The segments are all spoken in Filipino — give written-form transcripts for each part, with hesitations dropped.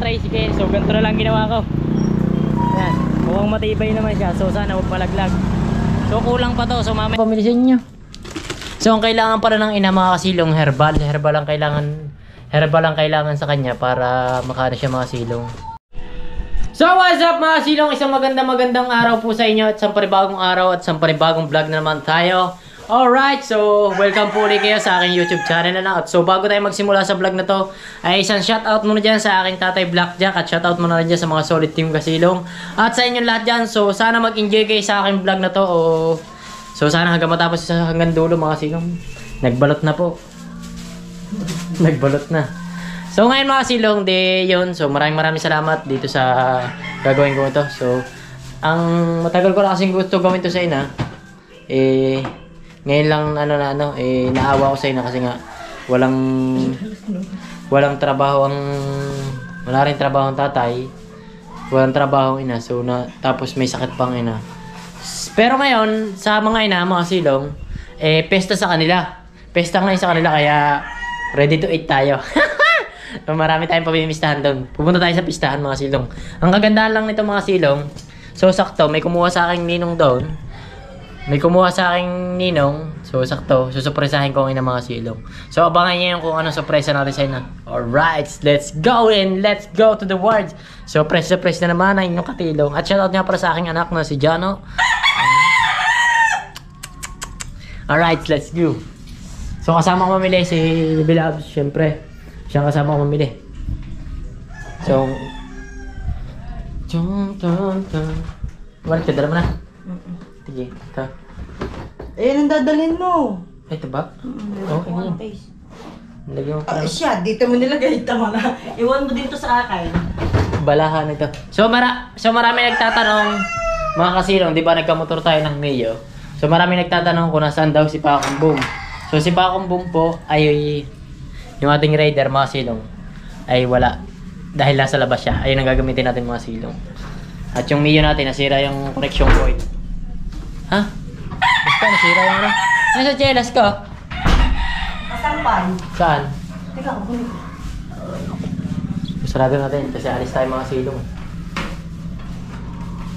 tricycle. So ganito na lang ginawa ko. Ayan, mukhang matibay naman siya. So sana huwag malaglag. So kulang pa to. So mamaya pamilisin nyo. So ang kailangan pala ng ina mga kasilong, herbal. Herbal ang kailangan sa kanya para makano siya mga silong. So what's up mga silong? Isang magandang araw po sa inyo at isang panibagong araw at isang panibagong vlog na naman tayo. Alright, so welcome po ulit kayo sa aking YouTube channel na lang. At so bago tayo magsimula sa vlog na to, ay isang shoutout muna dyan sa aking tatay Blackjack. At shoutout muna rin dyan sa mga solid team kasilong. At sa inyong lahat dyan, so sana mag-enjoy kayo sa aking vlog na to. So sana hanggang matapos hanggang dulo mga silong. Nagbalot na po. Nagbalot na. So ngayon mga silong, yun. So maraming salamat dito sa gagawin ko ito. So ang matagal ko na kasing gusto gawin to sa ina. Ngayon lang naawa ko sa ina kasi nga walang trabaho wala rin trabaho ang tatay. Walang trabaho ang ina. So tapos may sakit pang ina. Pero ngayon sa mga ina, mga silong, pesta sa kanila. Pesta ngayon sa kanila kaya ready to eat tayo. Marami tayong pamimistahan doon. Pupunta tayo sa pistahan mga silong. Ang kagandahan lang nito mga silong, so sakto, may kumuha sa aking ninong doon. So sakto, susupresahin ko ang ina mga silong. So abangan niyo yung kung anong surpresa natin sa ina. Alright, let's go and let's go to the words. So press na naman ang inyong katilong. At shoutout nga para sa aking anak na si Jano. Alright, let's go. So kasama ko mamili si Bilabs, syempre. Siya kasama ko mamili. So Balik ka, dala mo na. Sige, ito. Ang dadalhin mo. Ito ba? Okay na yun. Lagyan mo pa. Siya, dito mo nilagay. Tama na. Iwan mo dito sa akin. Balahan ito. So marami nagtatanong, mga kasilong, di ba nagkamotor tayo ng Mio? So marami nagtatanong kung nasaan daw si Pakong Boom. So si Pakong Boom po ay yung ating rider mga silong ay wala. Dahil nasa labas siya. Ayun ang gagamitin natin mga silong. At yung Mio natin, nasira yung connection point. Ha? Basta nasira yung ano? Nasa chelas ka? Kasampay. Saan? Teka, kunin ko. Sarado natin kasi alis tayo mga silong.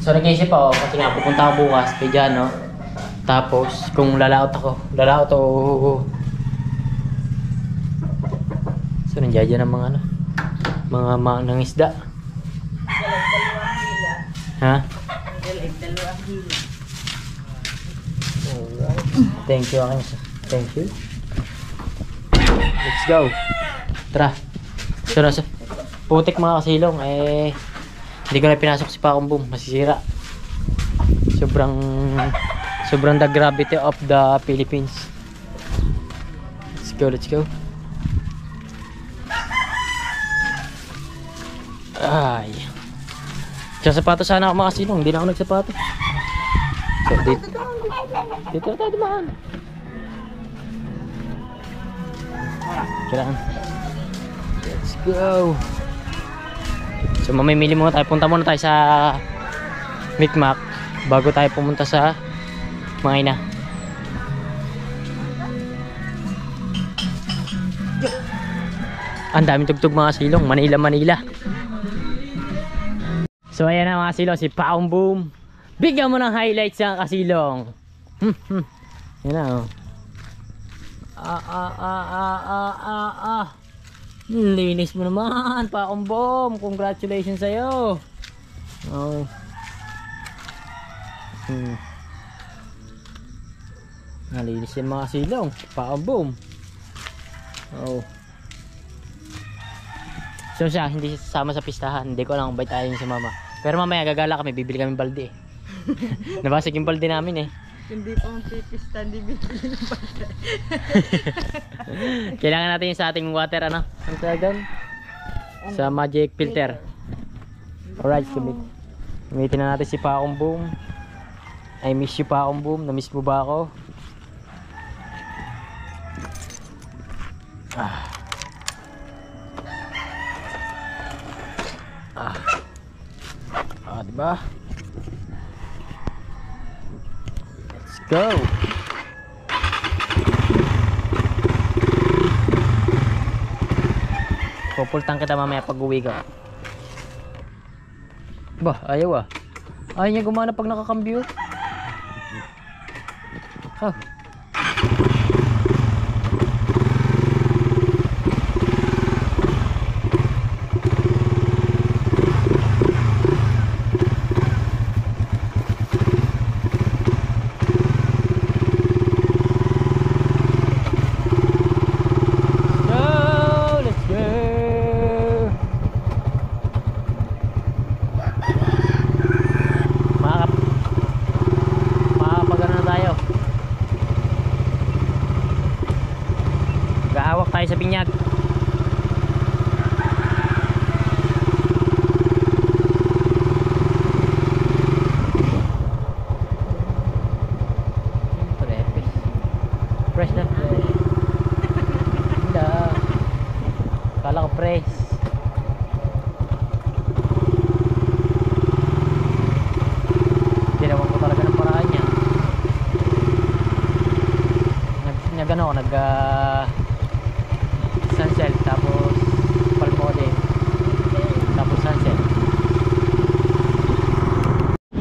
So nag-iisip ako kasi nga pupunta ako bukas kay Jan, no? Tapos kung lalaot ako. So nandiyan ng mga mga isda. Ha? Alright. Thank you, aking. Thank you. Let's go. Tara. So, putik mga kasilong. Hindi ko na pinasok si Pakong Boom. Masisira. Sobrang the gravity of the Philippines. Let's go. Ay. Sa sapatos sana ako mga kasilong. Hindi na ako nagsapatos. So, dito na tayo dumaan. Kailangan. Let's go. So mamimili muna tayo. Punta muna tayo sa Mikmak bago tayo pumunta sa mga ina. Ang daming tugtog mga silong. Manila. So ayan na mga silong, si Pakong Boom. Bigyan mo ng highlights ang kasilong. Yan na, linis mo naman, Pakong Boom. Congratulations sa'yo. Nalinis yung mga silong, Pakong Boom. So siya, hindi sasama sa pistahan. Hindi ko alam kung bait ayaw niya si mama. Pero mamaya gagala kami, bibili kami balde. Nabasag yung balde namin. Hindi pa magpipista, hindi bibili ng balde. Kailangan natin yung sa ating water, ano? Ang tagan? Sa magic filter. Alright, gamitin na natin si Pakong Boom. I miss you, Pakong Boom. Na-miss mo ba ako? Diba? Let's go. Pupultang kita mamaya pag uwi ko. Bah, ayaw ah. Ayaw niya gumana pag nakakambyo. Oh. Gahawak tayo sa binyag. Fresh na fresh. Hindi. Kala ko fresh. Ginawan ko talaga ng paraan niya. Nag sunset tapos palmode tapos sunset.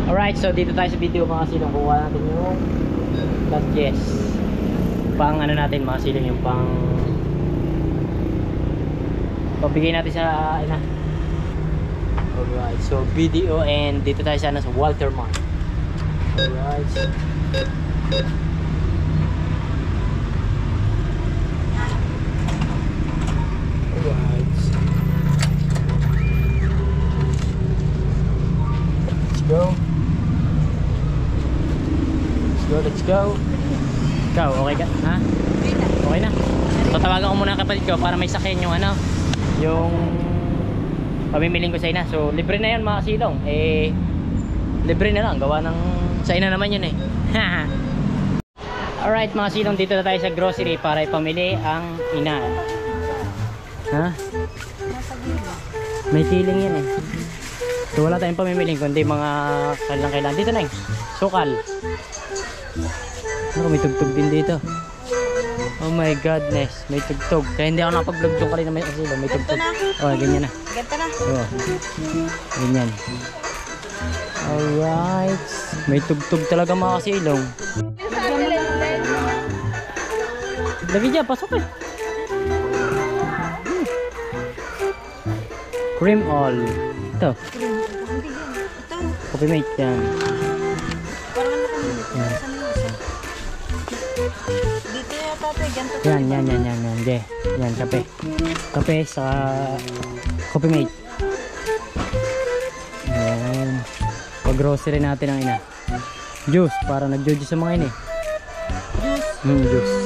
Alright, so dito tayo sa video mga silong. Kuha natin yung yes, pang ano natin mga silong, yung pang pabigay natin sa ina. Alright, so video, and dito tayo sana sa Walter Mart. Alright, let's go. Ikaw, okay ka? Ha? Okay na. So tawagan ko muna ang kapatid ko para may sakyan yung ano, yung pamimiling ko sa ina. So libre na yan mga silong. Eh, libre na lang. Gawa ng sa ina naman yun eh. Alright mga silong, dito na tayo sa grocery para ipamili ang ina. Ha? May feeling yan eh. So wala tayong pamimiling kundi mga kailangan. Dito na yung sukal. Ano, may tugtog din dito. Oh my godness, may tugtog. Kaya hindi ako nakapag-vlog doon kanina may asilo. May tugtog. Oh, ganyan na. Ganto na. Oh. Ganyan. Alright. May tugtog talaga mga kasilong. Lagi dyan, pasok eh. Cream all. Ito. Coffee mate yan. Dito yata ito, ganto. Yan. Yan, kape. Kape sa coffee mate. Ayan. Pag-grocery natin ang ina. Juice, para nag-juice sa mga ini. Juice.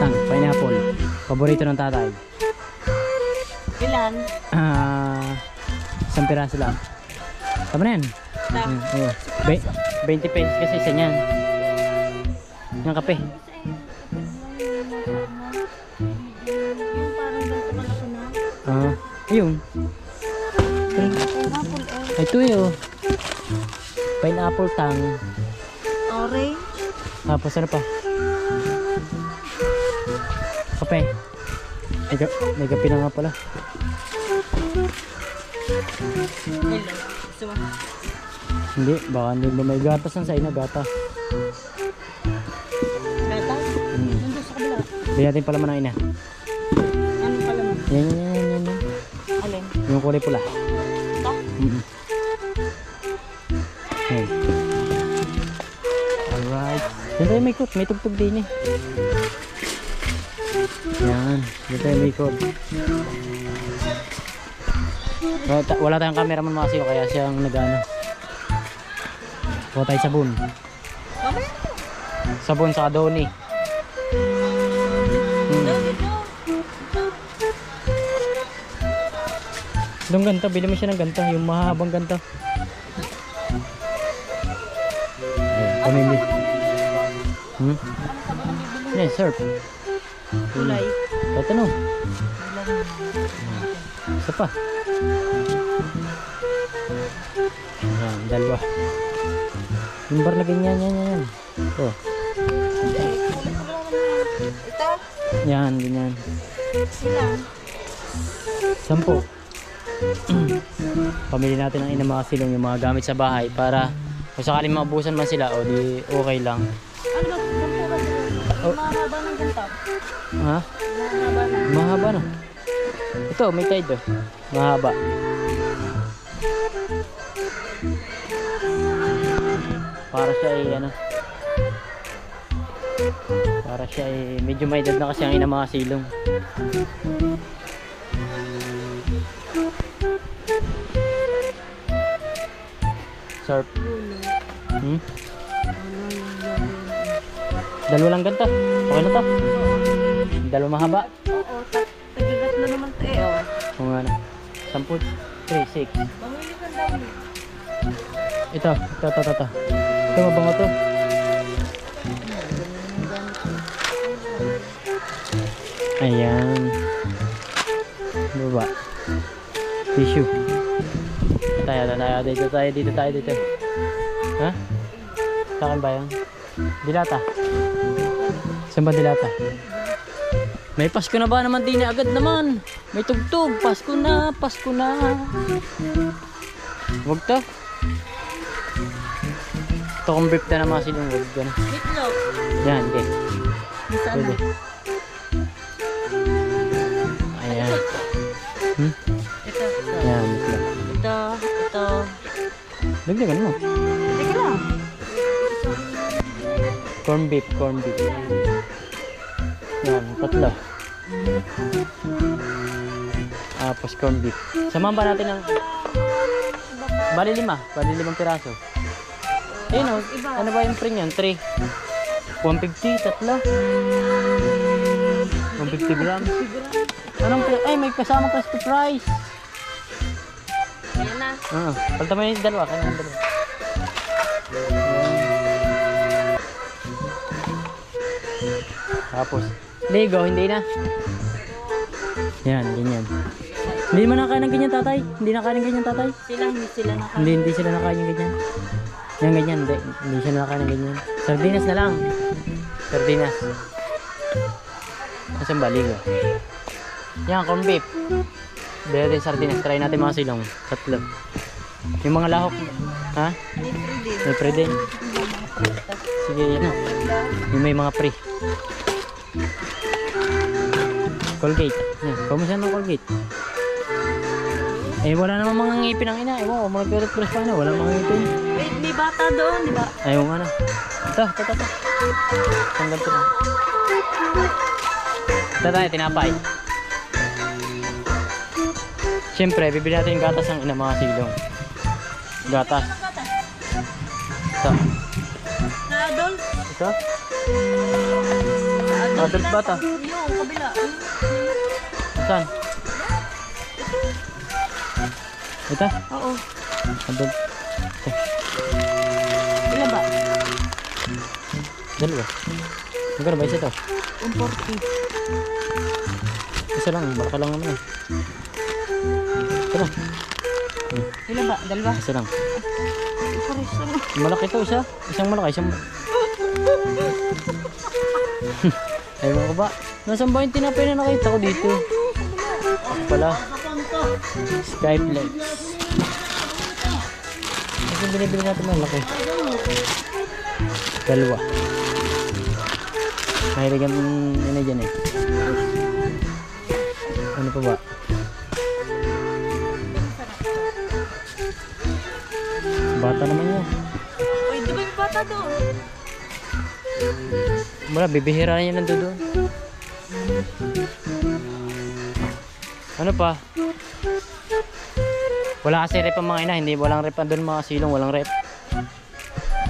Tang, pineapple. Paborito ng tatay. Ilan? Isang piraso lang. Tama na yan. Oh. 20 pesos kasi isa niyan. Yung kape. Yung parang ganto malaki na. Ayun. Pineapple eh. Ito yun. Pineapple tang. Orange. Tapos ano pa? Kape. May kape na nga pala. Gusto mo? Hindi, baka hindi ba may gatas lang sa ina, gatas. Gatas? Nandun sa kabila. Bigyan natin pala man ang ina. Ano pala mo? Yan. Alin? Yung kulay pula. Ito? Yan. Alright. Yan tayo may ikot, may tugtog din eh. Yan, yan tayo may ikot. Wala tayong cameraman mga siyo, kaya siyang nag-ano. Kuha tayo sabon. Sabon sa Adoni. Yung ganito, bili mo siya ng ganito, yung mahabang ganito. Pamimili. Yan, surf. Kulay. Ito no. Isa pa. Yan, dalawa. Yung bar na ganyan, yan. Ito. Ito? Yan, ganyan. Ilan? 10. Pamili natin ng ina mga silong yung mga gamit sa bahay para kung sakaling maubusan man sila o di okay lang. Ano ba? Mahaba ng ganito. Ha? Mahaba na. Mahaba na. Ito, may tide oh. Mahaba. Para siya ay ano. Para siya ay medyo may edad na kasi ang ina mga silong. Surf. Hmm? Dalawa lang ganito. Okay na to. Dalawa mahaba. Oo, tagigatlo naman to eh. Oh. Kung ano. 10, 3, 6. Bangili ka daw. Ito. Ito mabango to. Ayan. Baba. Tissue. Dito tayo. Ha? Sa akin ba yan? Dilata. Saan ba dilata? May Pasko na ba naman din agad naman? May tugtog. Pasko na. Huwag to. Ito kung brief na naman silang huwag ka na. Meatloaf. Yan, okay. Saan Pwede. na? Ayan. Hmm? Ito. Yan. Ito. Dagdagan mo. Teka lang. Corn beef. Yan, 3. Tapos corn beef. Samahan ba natin ng... Bali 5 piraso. Ayun o, ano ba yung pring yan? 3. 150, 3. 150 grams. Anong pring? Ay, may kasama crispy fries. Ayan na. Palta mo yung dalawa. Kaya yung dalawa. Tapos, Lego, hindi na. Yan, ganyan. Hindi man nakain ng ganyan, tatay. Hindi nakain ng ganyan, tatay. Hindi sila nakain. Hindi sila nakain ng ganyan. Yan, ganyan. Hindi sila nakain ng ganyan. Sardinas na lang. Sardinas. Asan ba, Lego? Yan, corn beef. Bili natin sardinas. Try natin mga silong. 3. Yung mga lahok. Ha? May pre din. Sige, yan na. Yung may mga pre. Colgate. Yan. Kumusta ng Colgate? Eh, wala namang mga ngipin ang ina. Ewan ko, mga pirot-piros pa na. Wala mga ngipin. May bata doon, di ba? Ayaw nga na. Ito. Tanggal ko na. Ito tayo, tinapay. Siyempre, bibili natin yung gatas ng ina mga silong. Gatas. Ito. Na-adult? Ito? Adult bata. Yung kabila. Saan? Ito? Oo. Adult. Ito. Ilan ba? Dalawa. Magkano ba isa to? 140. Isa lang. Baka lang naman eh. Ito lang. Ilan ba? Dalawa? Isa lang. Pares lang. Malaki to isa. Isang malaki. Ewan ko ba? Nasaan ba yung tinapay na nakita ko dito? Pala. Skyflex. Kasi binibili natin malaki. Dalawa. Mahiligan na dyan eh. Ano pa ba? Bata naman yun. Uy, di ba yung bata doon? Wala, bibihira niya nando doon. Ano pa? Wala kasi rep ang mga ina. Hindi, walang rep doon mga silong. Walang rep.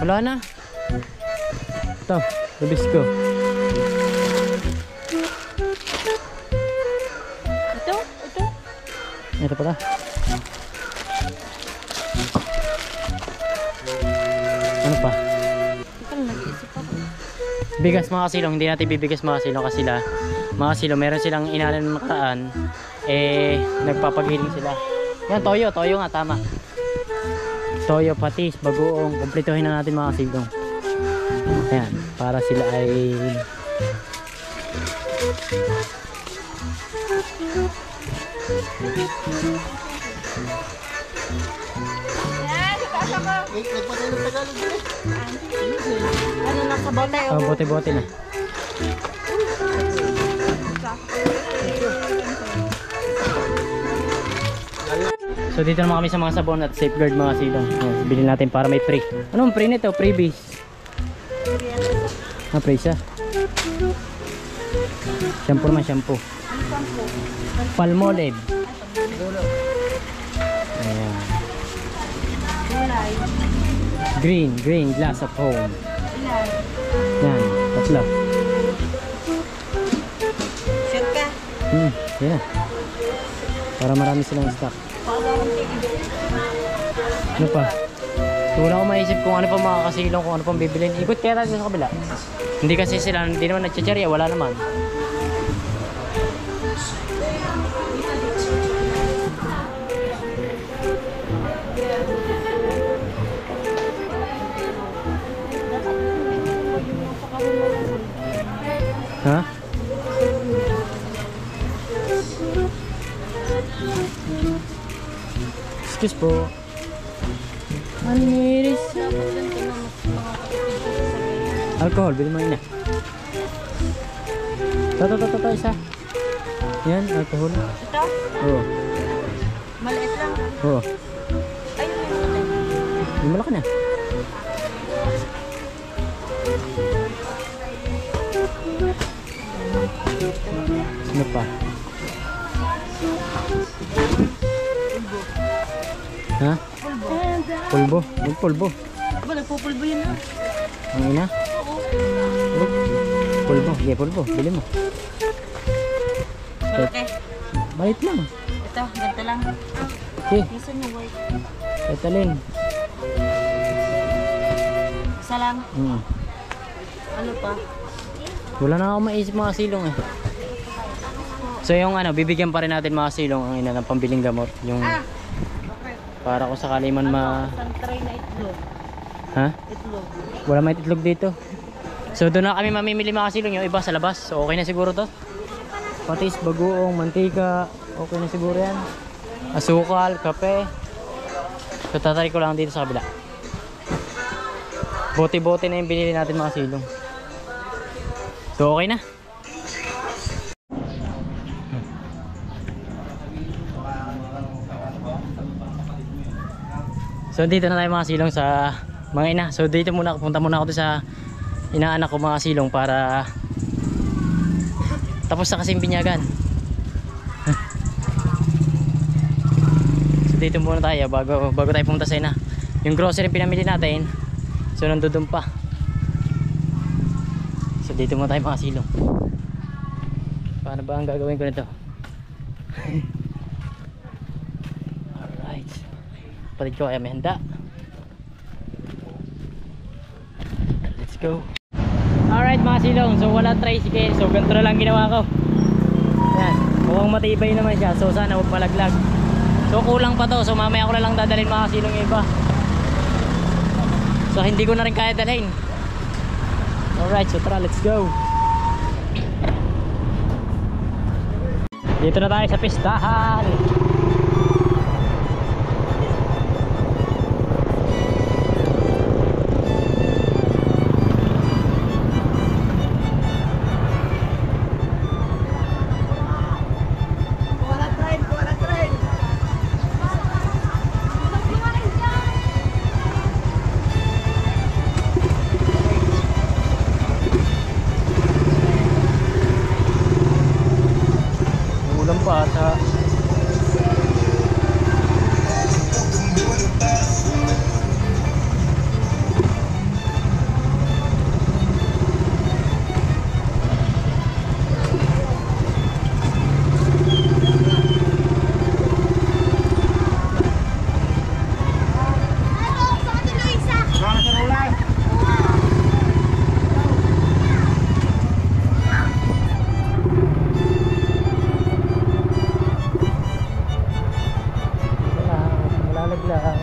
Wala na. Ito, rubis ko. Ito? Ito pala. Ano pa? Ikaw lang nag-iisip ako. Bigas mga silong. Hindi natin bibigas mga silong kasi sila. Mga silong, meron silang inalan ng nakaraan. Eh, nagpapagiling sila. Yan, toyo. Toyo nga, tama. Toyo, patis, bagoong. Kumplituhin na natin mga silong. Ayan, para sila ay... Nagpatay ng Tagalog din. Ano na sa bote? Oh, bote-bote na. So dito naman kami sa mga sabon at safeguard mga silong. Bilhin natin para may free. Anong free nito? Freebies. Ah, free siya. Shampoo naman, shampoo. Palmolive. Ayan. Green glass of home. Yan, tatlo. Sure ka? Yan na. Para marami silang stock. Ano pa? So, wala akong maisip kung ano pa mga kasilong, kung ano pang bibilin. Ikot kaya tayo sa kabila. Hindi kasi sila, hindi naman nagtsatsyarya, wala naman. Ha? Excuse po. Maniris. Alcohol, bilhin mo ina. Ito, isa. Yan, alcohol. Ito? Oo. Maliit lang. Oo. Ayun, ayun. Yung malaki na. Ano pa? Ha? Pulbo. Yung pulbo. Ba, nagpupulbo yun na. Ang ina? Pulbo. Yeah, pulbo. Bili mo. Malaki. Bait lang. Ito, ganito lang. Okay. Isa nyo, white. Ito lang. Isa lang. Ano pa? Wala na ako maisip mga silong eh. So yung ano, bibigyan pa rin natin mga silong ang ina ng pambiling gamot. Yung Okay. para kung sakali man Isang tray na itlog. Ha? Itlog. Wala may itlog dito. So doon na kami mamimili mga silong, yung iba sa labas. So okay na siguro to. Patis, bagoong, mantika, okay na siguro yan. Asukal, kape. So tatry ko lang dito sa kabila. Bote-bote na yung binili natin mga silong. So okay na. So dito na tayo mga silong sa mga ina. So dito muna, punta muna ako sa inaanak ko mga silong para tapos na kasing binyagan. So dito muna tayo bago tayo pumunta sa ina. Yung grocery pinamili natin, so nandun pa. So dito muna tayo mga silong. Paano ba ang gagawin ko nito? Alright. Palit ko kaya may handa. Let's go. Alright mga silong, so wala tricycle. So ganito na lang ginawa ko. Ayan, mukhang matibay naman siya. So sana huwag malaglag. So kulang pa to. So mamaya ko na lang dadalhin mga silong yung iba. So hindi ko na rin kaya dalhin. Alright, so tara, let's go. Dito na tayo sa pistahan. Ulam pa ata. Malalaglag.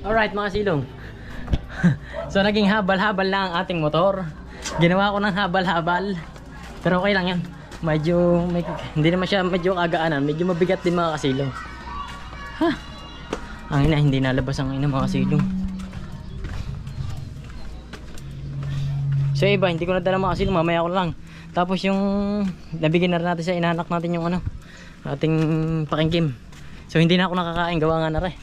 Alright mga silong. So naging habal-habal lang ang ating motor. Ginawa ko ng habal-habal. Pero okay lang yan. Hindi naman siya medyo kagaanan. Medyo mabigat din mga kasilong. Ha? Ang ina, hindi nalabas ang ina mga kasilong. So iba, hindi ko nadala mga kasilong. Mamaya ko lang. Tapos yung nabigyan na rin natin sa inanak natin yung ano, ating pakingkim. So hindi na ako nakakain. Gawa nga na rin.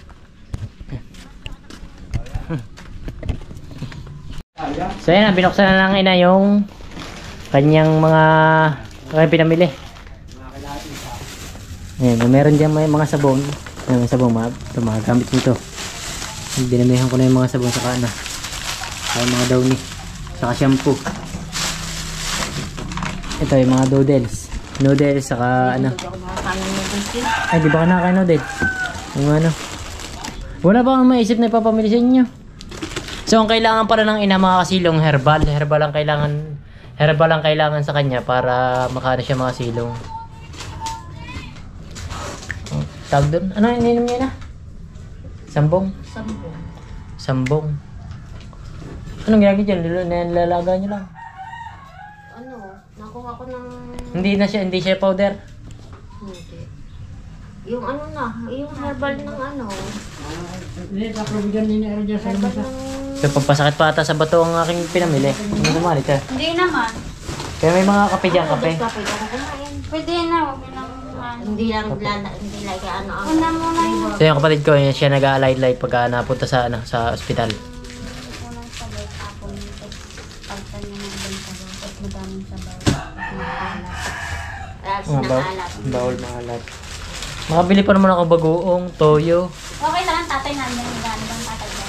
So yan, binuksan na lang ina yung kanyang mga pinamili. Ayan, meron dyan may mga sabon. May sabon, mga gamit nito. Binamihan ko na yung mga sabon sa kana. Ay mga downy. Saka shampoo. Ito yung mga noodles. Noodles, saka ano. Ay, di ba ka nakakain noodles? Yung ano. Wala ba akong maisip na ipapamili sa inyo? So ang kailangan pala ng ina mga kasilong herbal. Herbal ang kailangan sa kanya para makana siya mga silong. Tawag doon. Ano ininom niya na? Sambong? Sambong. Anong ginagawa dyan? Nilalaga niyo lang? Ano? Nakuha ko ng... Hindi siya powder? Hindi. Yung ano na, yung herbal ng ano. Herbal ng... So pagpasakit pa ata sa bato ang aking pinamili. Ano kumalit ha? Hindi naman. Kaya may mga kape dyan, kape. Kape ako kumain. Pwede na, wag na hindi lang ano ang... Una muna yun. So yung kapatid ko, siya nag-aalay-lay pagka napunta sa ospital. Unang sabay ako nito. Pagtan niya ng bantalo. At madaming sabay. Alas ng alat. Bawal maalat. Makabili pa naman ako bagoong, toyo. Okay lang, tatay namin. Gano'n bang tatay yan?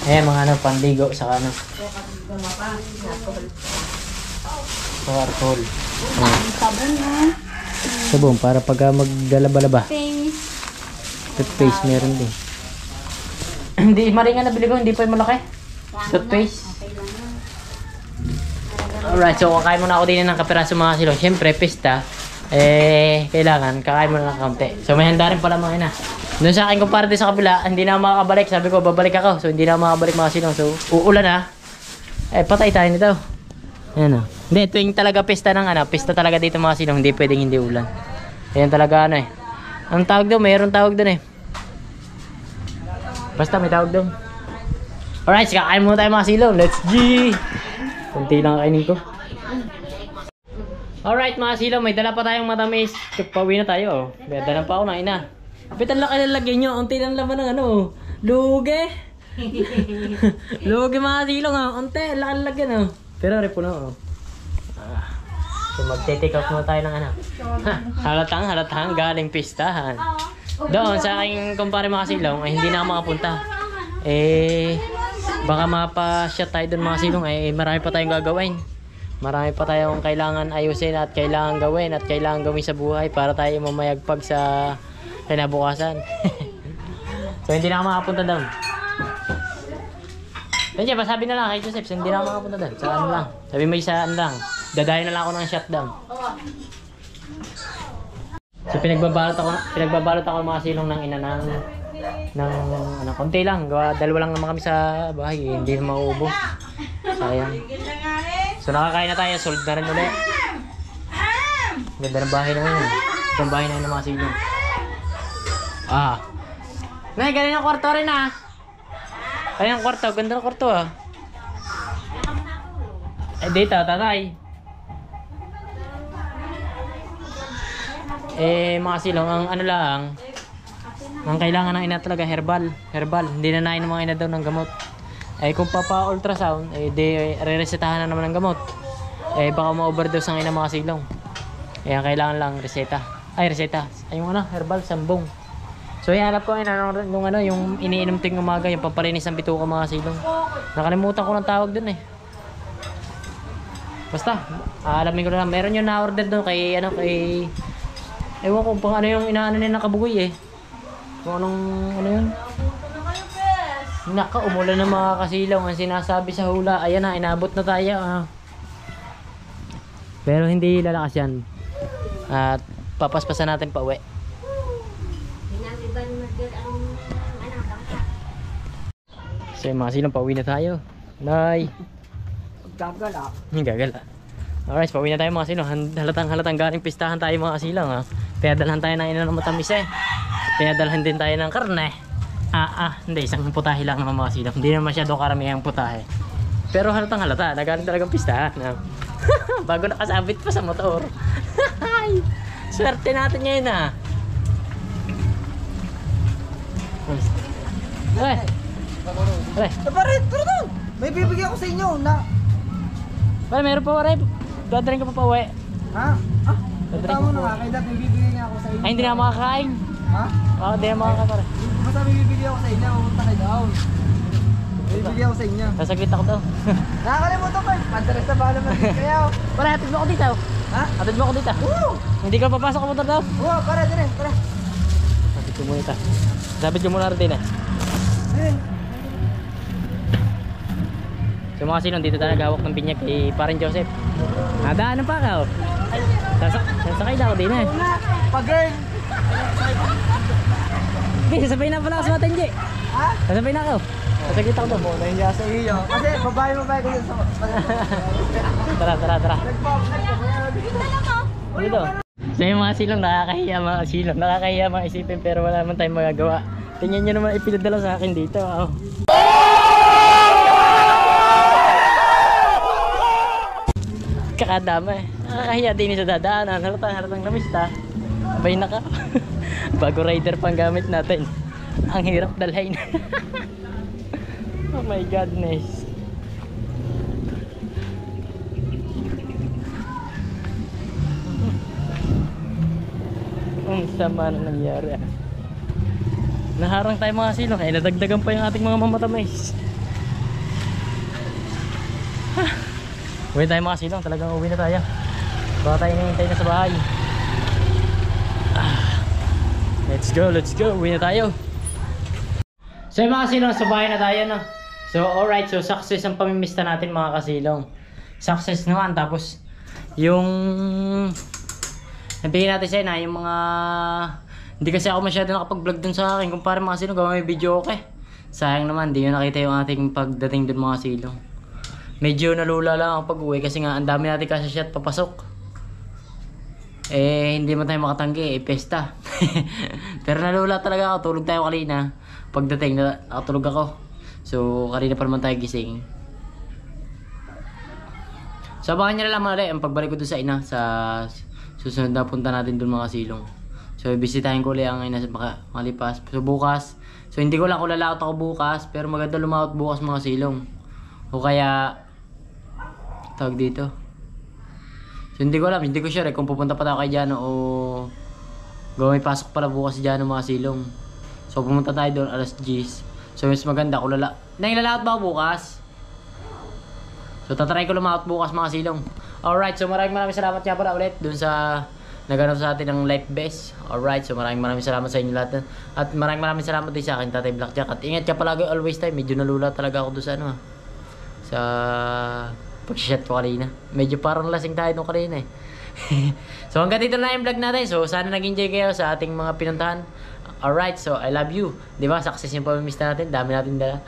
Ayan, mga ano, pandigo, saka ano. Saka alcohol. Sabon mo. Sabon, para pagka magdalaba-laba. Face. Toothpaste meron din. Hindi, maringa na bili ko, hindi pa yung malaki. Toothpaste. Okay lang yun. Alright, so kakain muna ako din ng kapiraso mga silong. Siyempre, pista. Kailangan, kakain muna ng kaunti. So may handa rin pala mga ina. Doon sa akin kumpara din sa kabila, hindi na ako makakabalik. Sabi ko, babalik ako. So hindi na ako makakabalik mga silong. So uulan na. Patay tayo nito. Ayan o. Hindi, tuwing talaga pista ng ano, pista talaga dito mga silong. Hindi pwedeng hindi ulan. Ayan talaga ano eh. Ang tawag doon, mayroon tawag doon eh. Basta may tawag doon. Alright, kakain muna tayo mga silong. Let's G! Kunti lang kainin ko. Alright mga silong, may dala pa tayong matamis. Pauwi na tayo oh. May dala pa ako ng ina. Pitan lang kayo lagyan nyo. Unti lang laman ng ano. Luge. Luge mga silong oh. Unti, laki lagyan oh. Pero repuno oh. So magte-take out muna tayo ng ano. Halatang galing pistahan. Doon sa aking kumpare mga silong ay hindi na ako makapunta. Baka mapa-shot tayo doon mga silong. Marami pa tayong gagawin. Marami pa tayong kailangan ayusin at kailangan gawin at kailangan gawin sa buhay para tayo mamayagpag sa kinabukasan. So hindi na ako makapunta doon. Kaya sabi na lang kay Joseph, hindi na ako makapunta doon. Sa ano lang. Sabi may sa ano lang. Dadayo na lang ako ng shutdown. So pinagbabalot ako mga silong ng ina ng ano, konti lang. Dalawa lang naman kami sa bahay. Hindi na mauubos. Sayang. So nakakain na tayo, sold na rin ulit. Ganda ng bahay naman yun. Itong bahay na yun ng mga silong. Nay, galing ang kwarto rin ah. Galing ang kwarto, ganda ng kwarto ah. Dito, tatay. Mga silong, ang ano lang, ang kailangan ng ina talaga herbal. Hindi na nain ng mga ina daw ng gamot. Kung papa-ultrasound, re-resetahan na naman ng gamot. Baka ma-overdose ang ina mga silong. Ang kailangan lang reseta. Reseta. Yung ano, herbal, sambong. So ihanap ko yung iniinom ting umaga, yung pampalinis ng bituka mga silong. Nakalimutan ko ng tawag dun eh. Basta, alamin ko na lang. Meron yung na-order doon kay ewan ko pang ano yung inaano nila nakabugoy eh. Kung anong ano yun. Naka, umulan ng mga kasilaw. Ang sinasabi sa hula, ayan na, inabot na tayo. Pero hindi lalakas yan. At papaspasan natin pa uwi. So yung mga silong, pauwi na tayo. Nay! Gagala. Gagala. Alright, pauwi na tayo mga silong. Halatang galing pistahan tayo mga silong. Ha? Pinadalhan tayo ng ina ng matamis eh. Pinadalhan din tayo ng karne. Hindi, isang putahe lang naman mga silong. Hindi naman masyado karamihan putahe. Pero halatang halata, nagaling talagang pistahan. Bago nakasabit pa sa motor. Swerte natin ngayon ha. Ay! Pare, turo doon! May bibigyan ko sa inyo na... Pare, meron pa pare. Dadaling ka pa uwi. Ha? Tama na nga, kaya dati may bibigyan nga ako sa inyo. Ay, hindi na ako makakain. Ha? Hindi na makakain pare. Basta may bibigyan ako sa inyo, pumunta kayo down. May bibigyan ako sa inyo. Sasaglit ako daw. Nakakalimutan ko eh. Pantaras na ba naman kaya ako. Pare, hatid mo ako dito. Ha? Hatid mo ako dito. Woo! Hindi ka papasok ang motor daw. Oo, para din eh. Tara. Hatid ko muna ito. Sabit ko muna rin eh. So mga silong, dito tayo naghawak ng binyag kay Parang Joseph. Nadaanan pa ka oh. Sasakay na ako din eh. Pag-girl! Hindi, sasabay na pala ako sa Matenji. Ha? Sasabay na ako. Sasaglit ako daw. Nahiya sa iyo. Kasi babae ko yun sa... Tara. Nagpapag. Dito. So yung mga silong, nakakahiya mga isipin pero wala naman tayong magagawa. Tingnan nyo naman ipinadala sa akin dito. Oh. Kakadama eh. Nakakahiya din sa dadaanan. Halatang lamista. Abay na ka. Bago rider pang gamit natin. Ang hirap dalhin. Oh my godness. Ang sama na nangyari ah. Naharang tayo mga silong. Eh nadagdagan pa yung ating mga mamatamis. Uwi tayo mga silong, talagang uwi na tayo. Baka tayo nahihintay na sa bahay. Let's go, uwi na tayo. So yung mga silong, sa bahay na tayo no. So alright, so success ang pamimista natin mga kasilong. Success naman, tapos yung nabigyan natin sa'yo na yung mga hindi kasi ako masyado nakapag-vlog dun sa akin. Kung parang mga silong, gawa may video okay. Sayang naman, di nyo nakita yung ating pagdating dun mga silong. Medyo nalula lang ako pag-uwi kasi nga ang dami natin kasi shot papasok. Eh hindi mo tayo makatanggi, pesta. Pero nalula talaga ako, tulog tayo kanina. Pagdating nakatulog ako. So kanina pa naman tayo gising. So abangan nyo na lang mga ang pagbalik ko doon sa ina sa susunod na punta natin doon mga silong. So bisitahin ko ulit ang ina sa makalipas. So bukas, so hindi ko lang kung lalaot ako bukas, pero maganda lumaot bukas mga silong. O kaya tawag dito. So hindi ko alam, hindi ko sure kung pupunta pa tayo kay Jano o may pasok pala bukas si Jano mga silong. So pumunta tayo doon alas 10. So mas maganda kung lalaot ba ako bukas? So tatry ko lumaot bukas mga silong. Alright, so maraming salamat nga pala ulit doon sa naghanap sa atin ng life best. Alright, so maraming salamat sa inyo lahat. At maraming salamat din sa akin, Tatay Blackjack. At ingat ka palagi always time. Medyo nalula talaga ako doon sa sa pag-shot ko kanina. Medyo parang lasing tayo nung kanina eh. So hanggang dito na yung vlog natin. So sana nag-enjoy kayo sa ating mga pinuntahan. Alright, so I love you. Diba, success yung pamimista natin. Dami natin dala.